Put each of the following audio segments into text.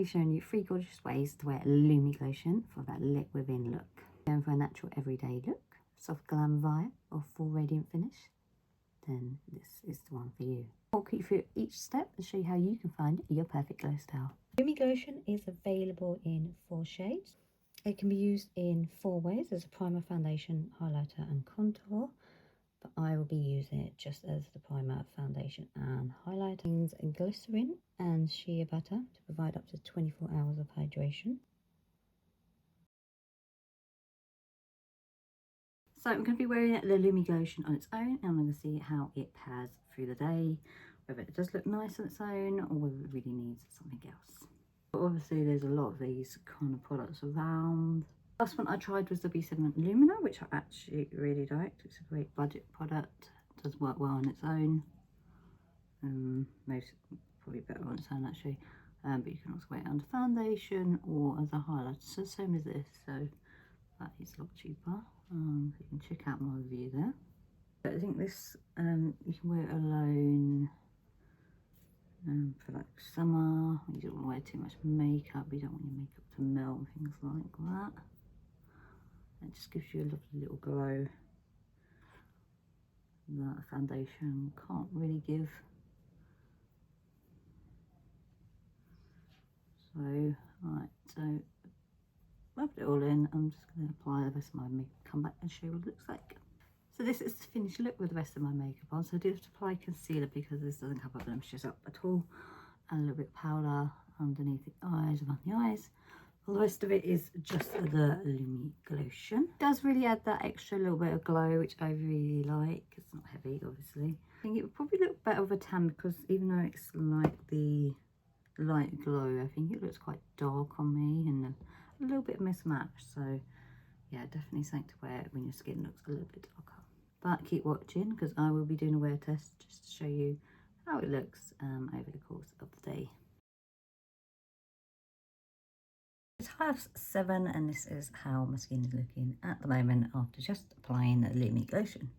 showing you 3 gorgeous ways to wear a Lumi Glotion for that lit within look. Going for a natural everyday look, soft glam vibe or full radiant finish, then this is the one for you. I'll walk you through each step and show you how you can find your perfect glow style. Lumi Glotion is available in 4 shades. It can be used in 4 ways as a primer, foundation, highlighter and contour. But I will be using it just as the primer, foundation and highlighter. It contains glycerin and shea butter to provide up to 24 hours of hydration. So I'm going to be wearing the Lumi Glotion on its own, and I'm going to see how it pairs through the day, whether it does look nice on its own or whether it really needs something else. But obviously there's a lot of these kind of products around. The last one I tried was the B7 Lumina, which I actually really liked. It's a great budget product. It does work well on its own. Most probably better on its own actually. But you can also wear it under foundation or as a highlighter. So same as this. So that is a lot cheaper. You can check out my review there. But I think this you can wear it alone for like summer. You don't want to wear too much makeup. You don't want your makeup to melt and things like that. It just gives you a lovely little glow that a foundation can't really give. So, right, so rubbed it all in. I'm just going to apply the rest of my makeup, come back and show you what it looks like. So this is the finished look with the rest of my makeup on. So I do have to apply concealer because this doesn't cover blemishes up at all. And a little bit of powder underneath the eyes, around the eyes. All the rest of it is just the Lumi Glotion. It does really add that extra little bit of glow, which I really like. It's not heavy, obviously. I think it would probably look better with a tan because even though it's like the light glow, I think it looks quite dark on me and a little bit mismatched. So yeah, definitely something to wear when your skin looks a little bit darker. But keep watching because I will be doing a wear test just to show you how it looks over the course of the day. It's 7:30 and this is how my skin is looking at the moment after just applying the Lumi Glotion.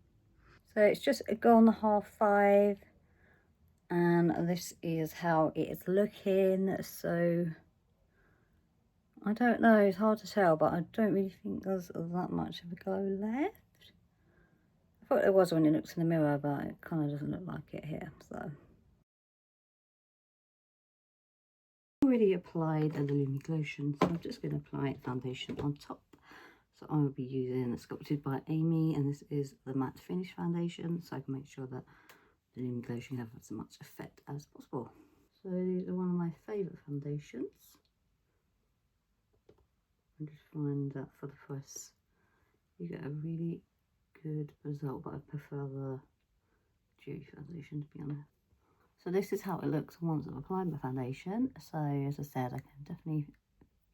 So it's just gone 5:30 and this is how it is looking. So I don't know, it's hard to tell, but I don't really think there's that much of a glow left. I thought there was when it looks in the mirror, but it kind of doesn't look like it here. So already applied the Lumi Glotion, so I'm just going to apply foundation on top. So I will be using Sculpted by Amy, and this is the matte finish foundation, so I can make sure that the Lumi Glotion has as much effect as possible. So these are one of my favourite foundations. I just find that for the press you get a really good result, but I prefer the dewy foundation, to be honest. So this is how it looks once I've applied my foundation. So as I said, I can definitely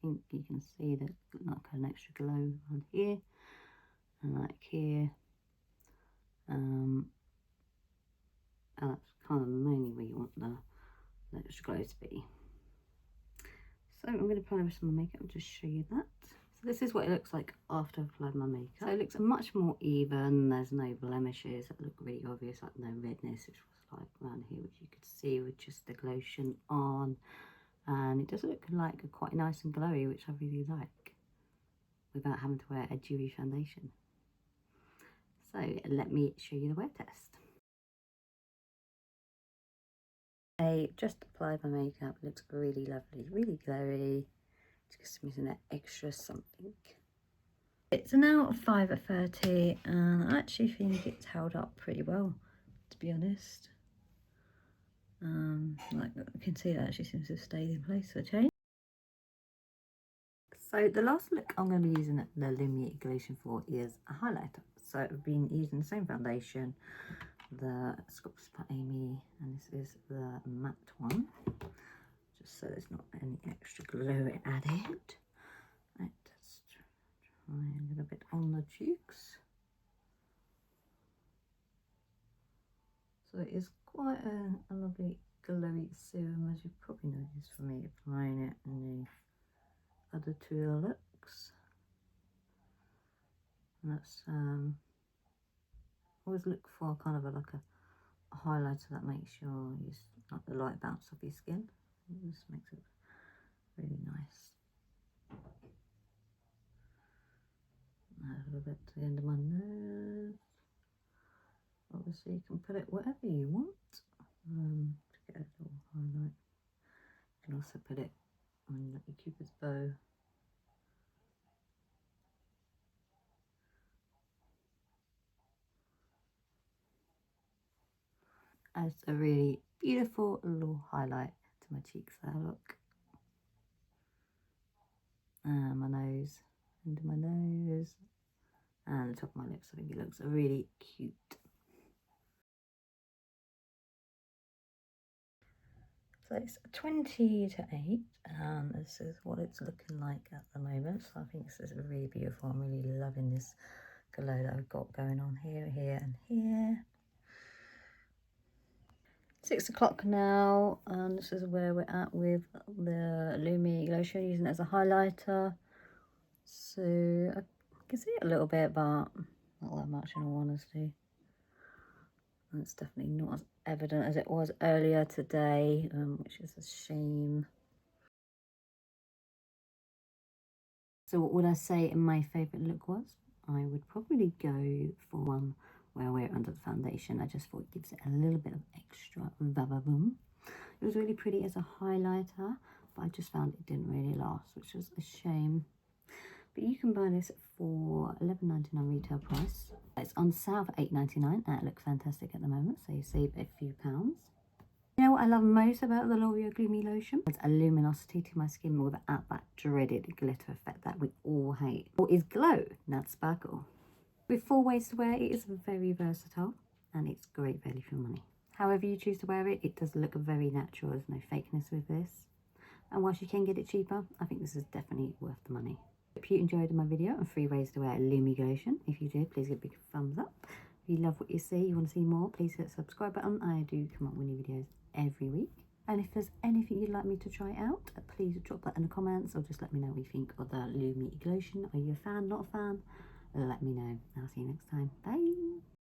think you can see that like an extra glow around here and like here. And that's kind of mainly where you want the extra glow to be. So I'm going to apply the rest of my makeup and just show you that. So this is what it looks like after I've applied my makeup. So it looks much more even. There's no blemishes that look really obvious, like no redness, which was like around here, which you could see with just the glotion on. And it does look like quite nice and glowy, which I really like, without having to wear a dewy foundation. So let me show you the wear test. I just applied my makeup. It looks really lovely, really glowy. Just missing that extra something. It's now 5:30 and I actually think it's held up pretty well, to be honest. Like I can see that actually seems to have stayed in place for a change. So the last look I'm going to be using the Lumi Glotion for is a highlighter. So I've been using the same foundation, the Sculpted by Amy, and this is the matte one, just so there's not any extra glow added. Right, let's try a little bit on the cheeks. So it is quite a lovely glowy serum, as you probably noticed from me applying it in the other 2 looks. And that's always look for kind of like a highlighter that makes your like the light bounce off your skin. It just makes it really little bit to the end of my nose. Obviously you can put it wherever you want to get a little highlight. You can also put it on your Cupid's bow. Adds a really beautiful little highlight to my cheeks there, look. And my nose, under my nose, and the top of my lips. I think it looks really cute. So it's 20 to 8, and this is what it's looking like at the moment. So I think this is really beautiful. I'm really loving this glow that I've got going on here, here, and here. 6 o'clock now, and this is where we're at with the Lumi Glotion, using it as a highlighter. So I can see it a little bit, but not that much in all honesty. And it's definitely not as evident as it was earlier today, which is a shame. So what would I say my favourite look was? I would probably go for one where I wear it under the foundation. I just thought it gives it a little bit of extra va-va-boom. It was really pretty as a highlighter, but I just found it didn't really last, which was a shame. But you can buy this for $11.99 retail price. It's on sale for $8.99 and it looks fantastic at the moment, so you save a few pounds. You know what I love most about the L'Oreal Lumi Lotion? It's a luminosity to my skin without that dreaded glitter effect that we all hate. What is glow, not sparkle. With 4 ways to wear it, is very versatile and it's great value for money. However you choose to wear it, it does look very natural. There's no fakeness with this. And whilst you can get it cheaper, I think this is definitely worth the money. If you enjoyed my video on 3 ways to wear a Lumi Glotion, if you did, please give a big thumbs up. If you love what you see, you want to see more, please hit the subscribe button. I do come up with new videos every week. And if there's anything you'd like me to try out, please drop that in the comments or just let me know what you think of the Lumi Glotion. Are you a fan, not a fan? Let me know. I'll see you next time. Bye.